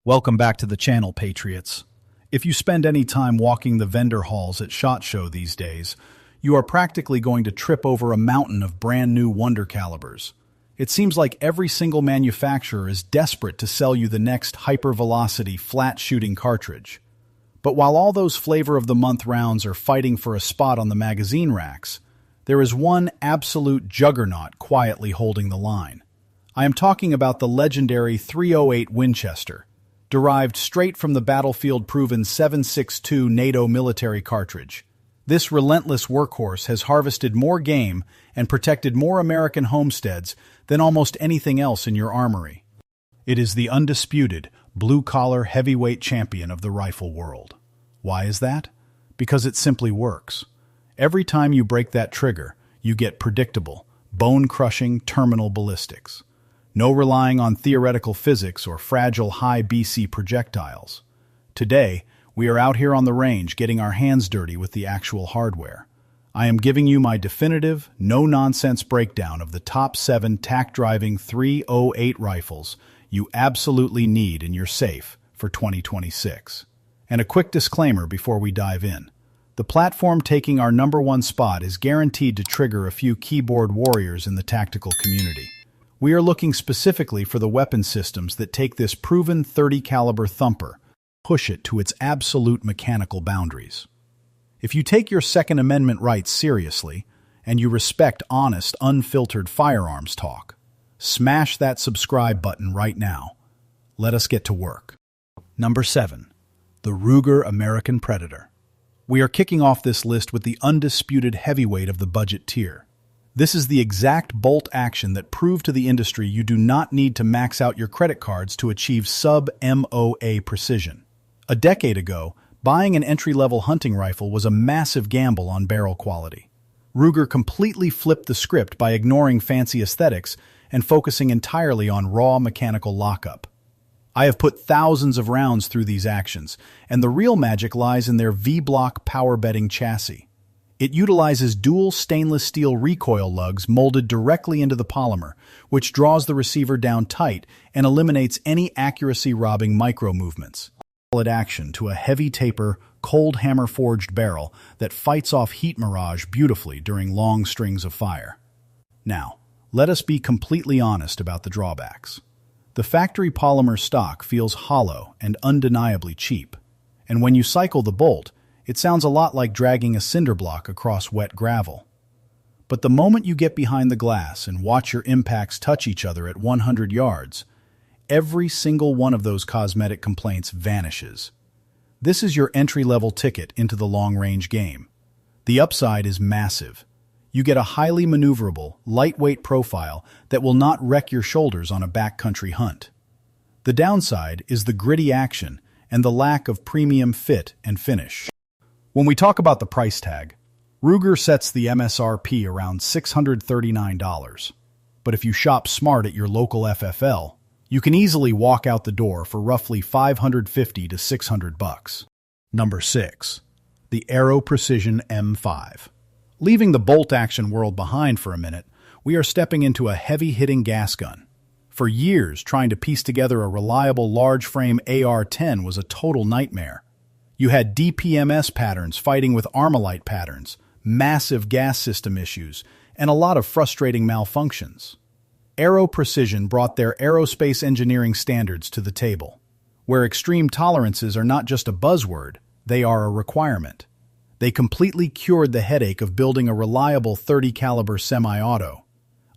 Welcome back to the channel, Patriots. If you spend any time walking the vendor halls at SHOT Show these days, you are practically going to trip over a mountain of brand new wonder calibers. It seems like every single manufacturer is desperate to sell you the next hyper-velocity, flat-shooting cartridge. But while all those flavor of the month rounds are fighting for a spot on the magazine racks, there is one absolute juggernaut quietly holding the line. I am talking about the legendary 308 Winchester, derived straight from the battlefield-proven 7.62 NATO military cartridge. This relentless workhorse has harvested more game and protected more American homesteads than almost anything else in your armory. It is the undisputed, blue-collar heavyweight champion of the rifle world. Why is that? Because it simply works. Every time you break that trigger, you get predictable, bone-crushing terminal ballistics. No relying on theoretical physics or fragile high BC projectiles. Today, we are out here on the range getting our hands dirty with the actual hardware. I am giving you my definitive, no-nonsense breakdown of the top 7 tack-driving 308 rifles you absolutely need in your safe for 2026. And a quick disclaimer before we dive in. The platform taking our #1 spot is guaranteed to trigger a few keyboard warriors in the tactical community. We are looking specifically for the weapon systems that take this proven 30 caliber thumper, push it to its absolute mechanical boundaries. If you take your Second Amendment rights seriously, and you respect honest, unfiltered firearms talk, smash that subscribe button right now. Let us get to work. Number 7. The Ruger American Predator. We are kicking off this list with the undisputed heavyweight of the budget tier. This is the exact bolt action that proved to the industry you do not need to max out your credit cards to achieve sub-MOA precision. A decade ago, buying an entry-level hunting rifle was a massive gamble on barrel quality. Ruger completely flipped the script by ignoring fancy aesthetics and focusing entirely on raw mechanical lockup. I have put thousands of rounds through these actions, and the real magic lies in their V-block power bedding chassis. It utilizes dual stainless steel recoil lugs molded directly into the polymer, which draws the receiver down tight and eliminates any accuracy-robbing micro-movements. Solid action to a heavy taper, cold hammer-forged barrel that fights off heat mirage beautifully during long strings of fire. Now, let us be completely honest about the drawbacks. The factory polymer stock feels hollow and undeniably cheap, and when you cycle the bolt, it sounds a lot like dragging a cinder block across wet gravel. But the moment you get behind the glass and watch your impacts touch each other at 100 yards, every single one of those cosmetic complaints vanishes. This is your entry-level ticket into the long-range game. The upside is massive. You get a highly maneuverable, lightweight profile that will not wreck your shoulders on a backcountry hunt. The downside is the gritty action and the lack of premium fit and finish. When we talk about the price tag, Ruger sets the MSRP around $639. But if you shop smart at your local FFL, you can easily walk out the door for roughly $550 to $600. Number 6. The AERO Precision M5. Leaving the bolt-action world behind for a minute, we are stepping into a heavy-hitting gas gun. For years, trying to piece together a reliable large-frame AR-10 was a total nightmare. You had DPMS patterns fighting with Armalite patterns, massive gas system issues, and a lot of frustrating malfunctions. AERO Precision brought their aerospace engineering standards to the table, where extreme tolerances are not just a buzzword, they are a requirement. They completely cured the headache of building a reliable 30 caliber semi-auto.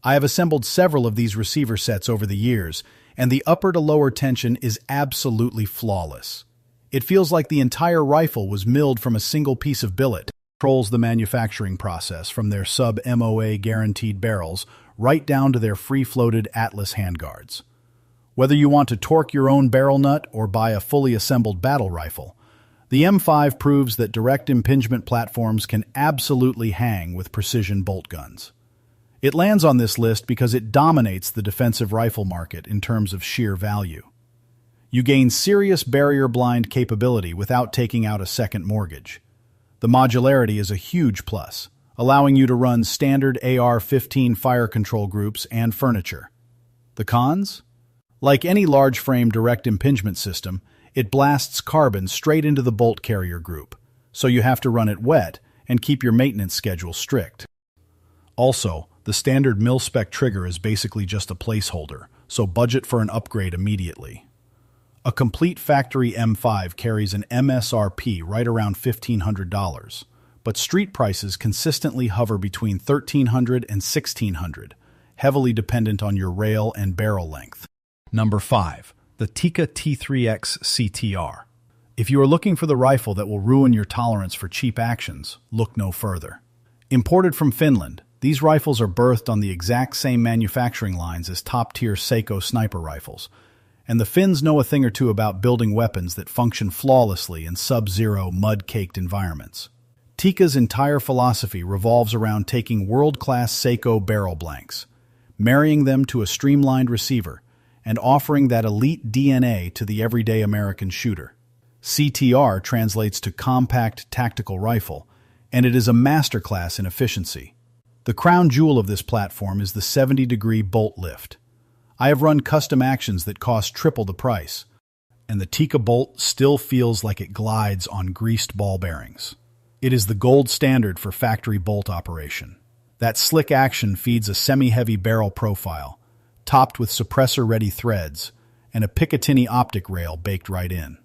I have assembled several of these receiver sets over the years, and the upper to lower tension is absolutely flawless. It feels like the entire rifle was milled from a single piece of billet. It controls the manufacturing process from their sub-MOA guaranteed barrels right down to their free-floated Atlas handguards. Whether you want to torque your own barrel nut or buy a fully assembled battle rifle, the M5 proves that direct impingement platforms can absolutely hang with precision bolt guns. It lands on this list because it dominates the defensive rifle market in terms of sheer value. You gain serious barrier-blind capability without taking out a second mortgage. The modularity is a huge plus, allowing you to run standard AR-15 fire control groups and furniture. The cons? Like any large-frame direct impingement system, it blasts carbon straight into the bolt carrier group, so you have to run it wet and keep your maintenance schedule strict. Also, the standard mil-spec trigger is basically just a placeholder, so budget for an upgrade immediately. A complete factory M5 carries an MSRP right around $1,500, but street prices consistently hover between $1,300 and $1,600, heavily dependent on your rail and barrel length. Number 5. The TIKKA T3X CTR. If you are looking for the rifle that will ruin your tolerance for cheap actions, look no further. Imported from Finland, these rifles are birthed on the exact same manufacturing lines as top-tier Seiko sniper rifles, and the Finns know a thing or two about building weapons that function flawlessly in sub-zero, mud-caked environments. TIKKA's entire philosophy revolves around taking world-class Seiko barrel blanks, marrying them to a streamlined receiver, and offering that elite DNA to the everyday American shooter. CTR translates to Compact Tactical Rifle, and it is a masterclass in efficiency. The crown jewel of this platform is the 70-degree bolt lift. I have run custom actions that cost triple the price, and the TIKKA bolt still feels like it glides on greased ball bearings. It is the gold standard for factory bolt operation. That slick action feeds a semi-heavy barrel profile, topped with suppressor-ready threads, and a Picatinny optic rail baked right in.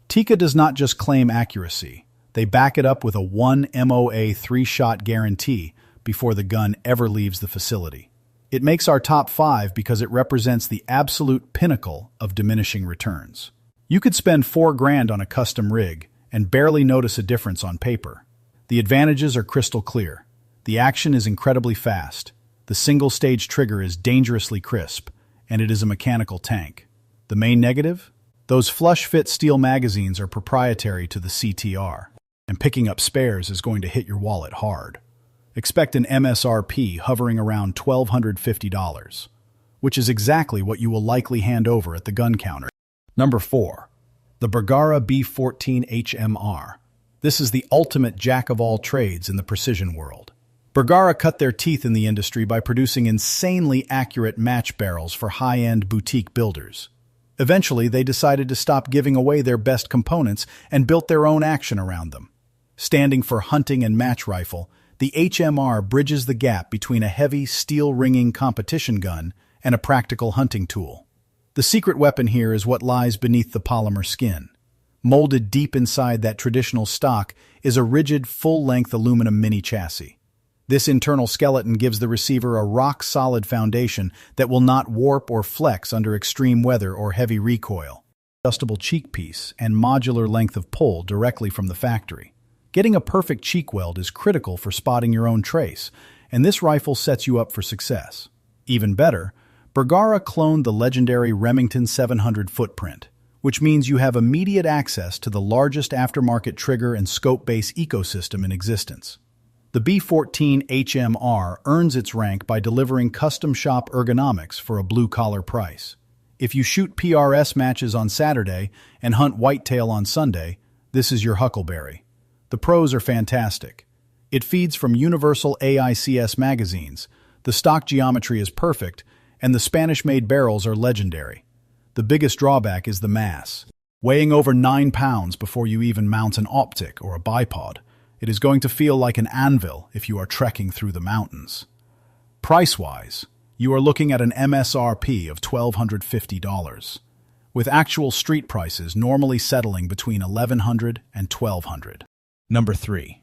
TIKKA does not just claim accuracy, they back it up with a 1 MOA 3-shot guarantee before the gun ever leaves the facility. It makes our top 5 because it represents the absolute pinnacle of diminishing returns. You could spend $4,000 on a custom rig and barely notice a difference on paper. The advantages are crystal clear. The action is incredibly fast, the single-stage trigger is dangerously crisp, and it is a mechanical tank. The main negative? Those flush-fit steel magazines are proprietary to the CTR, and picking up spares is going to hit your wallet hard. Expect an MSRP hovering around $1,250, which is exactly what you will likely hand over at the gun counter. Number 4. The BERGARA B14 HMR. This is the ultimate jack-of-all-trades in the precision world. BERGARA cut their teeth in the industry by producing insanely accurate match barrels for high-end boutique builders. Eventually, they decided to stop giving away their best components and built their own action around them. Standing for hunting and match rifle, the HMR bridges the gap between a heavy, steel-ringing competition gun and a practical hunting tool. The secret weapon here is what lies beneath the polymer skin. Molded deep inside that traditional stock is a rigid, full-length aluminum mini chassis. This internal skeleton gives the receiver a rock-solid foundation that will not warp or flex under extreme weather or heavy recoil. Adjustable cheek piece and modular length of pull directly from the factory. Getting a perfect cheek weld is critical for spotting your own trace, and this rifle sets you up for success. Even better, BERGARA cloned the legendary Remington 700 footprint, which means you have immediate access to the largest aftermarket trigger and scope base ecosystem in existence. The B14 HMR earns its rank by delivering custom shop ergonomics for a blue-collar price. If you shoot PRS matches on Saturday and hunt whitetail on Sunday, this is your huckleberry. The pros are fantastic. It feeds from universal AICS magazines, the stock geometry is perfect, and the Spanish-made barrels are legendary. The biggest drawback is the mass. Weighing over 9 pounds before you even mount an optic or a bipod, it is going to feel like an anvil if you are trekking through the mountains. Price-wise, you are looking at an MSRP of $1,250, with actual street prices normally settling between $1,100 and $1,200. Number 3.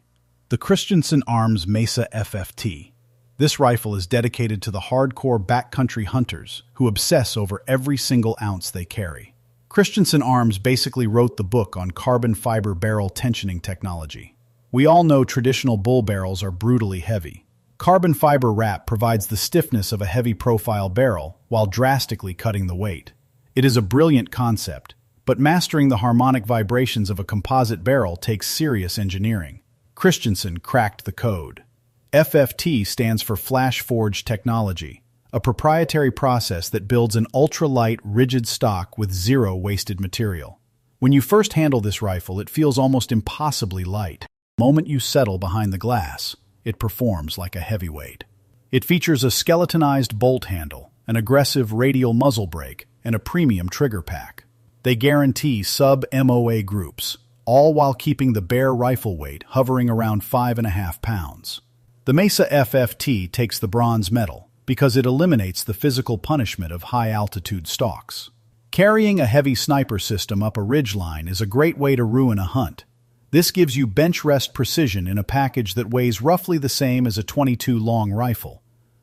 The Christensen Arms MESA FFT. This rifle is dedicated to the hardcore backcountry hunters who obsess over every single ounce they carry. Christensen Arms basically wrote the book on carbon fiber barrel tensioning technology. We all know traditional bull barrels are brutally heavy. Carbon fiber wrap provides the stiffness of a heavy profile barrel while drastically cutting the weight. It is a brilliant concept, but mastering the harmonic vibrations of a composite barrel takes serious engineering. Christensen cracked the code. FFT stands for Flash Forge Technology, a proprietary process that builds an ultra-light, rigid stock with zero wasted material. When you first handle this rifle, it feels almost impossibly light. The moment you settle behind the glass, it performs like a heavyweight. It features a skeletonized bolt handle, an aggressive radial muzzle brake, and a premium trigger pack. They guarantee sub-MOA groups, all while keeping the bare rifle weight hovering around 5.5 pounds. The MESA FFT takes the bronze medal because it eliminates the physical punishment of high-altitude stalks. Carrying a heavy sniper system up a ridgeline is a great way to ruin a hunt. This gives you bench rest precision in a package that weighs roughly the same as a .22 long rifle.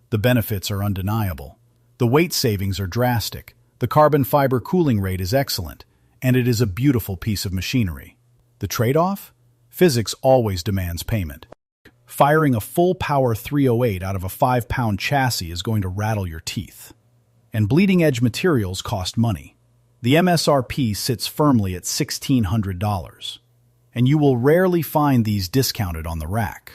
The benefits are undeniable. The weight savings are drastic, the carbon fiber cooling rate is excellent, and it is a beautiful piece of machinery. The trade-off? Physics always demands payment. Firing a full-power .308 out of a 5-pound chassis is going to rattle your teeth. And bleeding-edge materials cost money. The MSRP sits firmly at $1,600, and you will rarely find these discounted on the rack.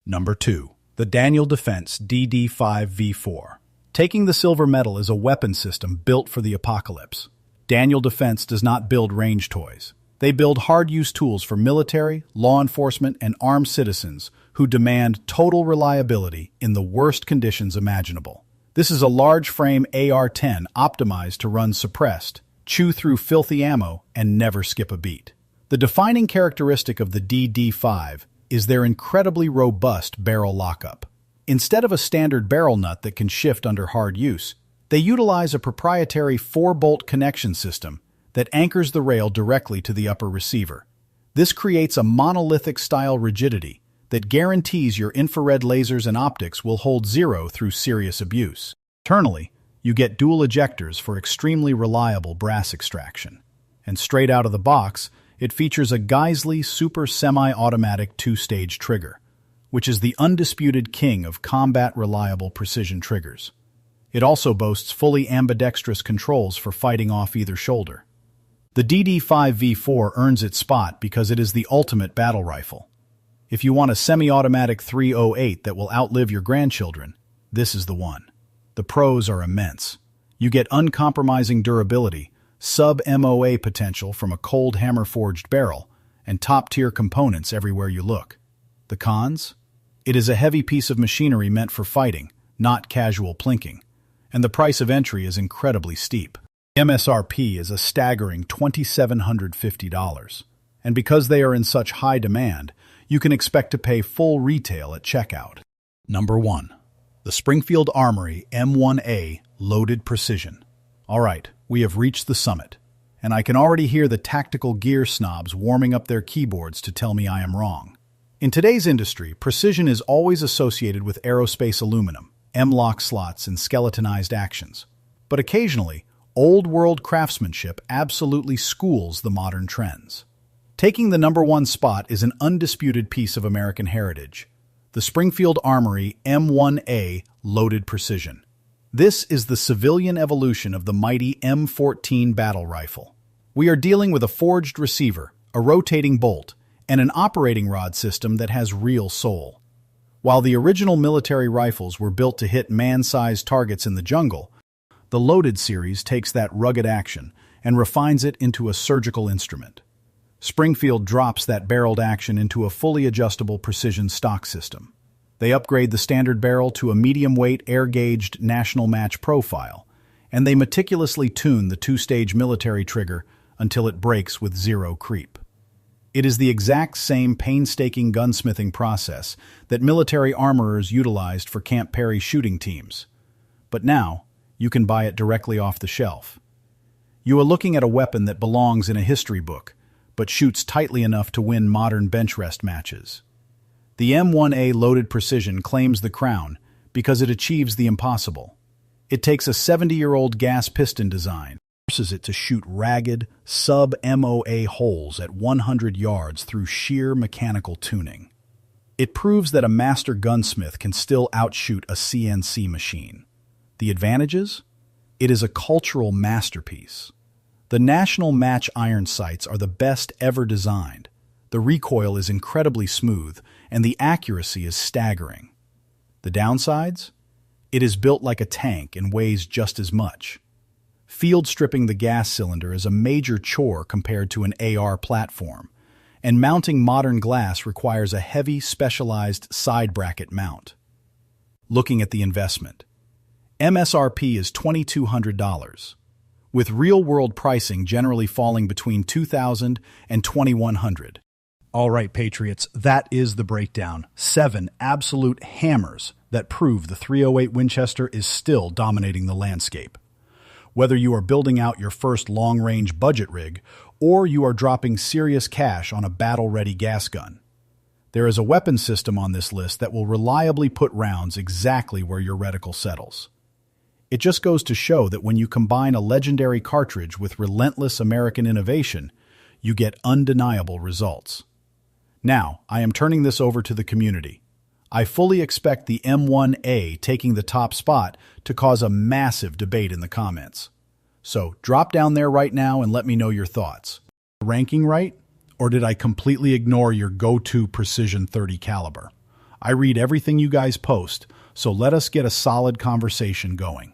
Number 2. The Daniel Defense DD5V4. Taking the silver medal is a weapon system built for the apocalypse. Daniel Defense does not build range toys. They build hard-use tools for military, law enforcement, and armed citizens who demand total reliability in the worst conditions imaginable. This is a large-frame AR-10 optimized to run suppressed, chew through filthy ammo, and never skip a beat. The defining characteristic of the DD5 is their incredibly robust barrel lockup. Instead of a standard barrel nut that can shift under hard use, they utilize a proprietary 4-bolt connection system that anchors the rail directly to the upper receiver. This creates a monolithic-style rigidity that guarantees your infrared lasers and optics will hold zero through serious abuse. Internally, you get dual ejectors for extremely reliable brass extraction. And straight out of the box, it features a Geisley Super Semi-Automatic 2-stage trigger, which is the undisputed king of combat-reliable precision triggers. It also boasts fully ambidextrous controls for fighting off either shoulder. The DD5V4 earns its spot because it is the ultimate battle rifle. If you want a semi-automatic .308 that will outlive your grandchildren, this is the one. The pros are immense. You get uncompromising durability, sub-MOA potential from a cold hammer-forged barrel, and top-tier components everywhere you look. The cons? It is a heavy piece of machinery meant for fighting, not casual plinking, and the price of entry is incredibly steep. MSRP is a staggering $2,750, and because they are in such high demand, you can expect to pay full retail at checkout. Number 1. The Springfield ARMORY M1A Loaded Precision. Alright, we have reached the summit, and I can already hear the tactical gear snobs warming up their keyboards to tell me I am wrong. In today's industry, precision is always associated with aerospace aluminum, M-lock slots, and skeletonized actions. But occasionally, old-world craftsmanship absolutely schools the modern trends. Taking the number 1 spot is an undisputed piece of American heritage, the Springfield ARMORY M1A Loaded Precision. This is the civilian evolution of the mighty M14 battle rifle. We are dealing with a forged receiver, a rotating bolt, and an operating rod system that has real soul. While the original military rifles were built to hit man-sized targets in the jungle, the Loaded series takes that rugged action and refines it into a surgical instrument. Springfield drops that barreled action into a fully adjustable precision stock system. They upgrade the standard barrel to a medium-weight air-gauged national match profile, and they meticulously tune the 2-stage military trigger until it breaks with zero creep. It is the exact same painstaking gunsmithing process that military armorers utilized for Camp Perry shooting teams. But now, you can buy it directly off the shelf. You are looking at a weapon that belongs in a history book, but shoots tightly enough to win modern bench rest matches. The M1A Loaded Precision claims the crown because it achieves the impossible. It takes a 70-year-old gas piston design, forces it to shoot ragged, sub-MOA holes at 100 yards through sheer mechanical tuning. It proves that a master gunsmith can still outshoot a CNC machine. The advantages? It is a cultural masterpiece. The National Match iron sights are the best ever designed. The recoil is incredibly smooth, and the accuracy is staggering. The downsides? It is built like a tank and weighs just as much. Field stripping the gas cylinder is a major chore compared to an AR platform, and mounting modern glass requires a heavy, specialized side bracket mount. Looking at the investment. MSRP is $2,200, with real-world pricing generally falling between $2,000 and $2,100. All right, Patriots, that is the breakdown. 7 absolute hammers that prove the .308 Winchester is still dominating the landscape. Whether you are building out your first long-range budget rig, or you are dropping serious cash on a battle-ready gas gun, there is a weapon system on this list that will reliably put rounds exactly where your reticle settles. It just goes to show that when you combine a legendary cartridge with relentless American innovation, you get undeniable results. Now, I am turning this over to the community. I fully expect the M1A taking the top spot to cause a massive debate in the comments. So drop down there right now and let me know your thoughts. Ranking right? Or did I completely ignore your go-to precision .30 caliber? I read everything you guys post, so let us get a solid conversation going.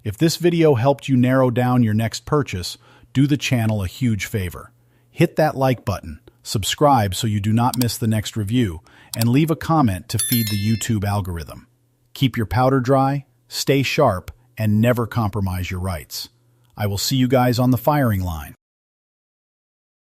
If this video helped you narrow down your next purchase, do the channel a huge favor. Hit that like button, subscribe so you do not miss the next review, and leave a comment to feed the YouTube algorithm. Keep your powder dry, stay sharp, and never compromise your rights. I will see you guys on the firing line.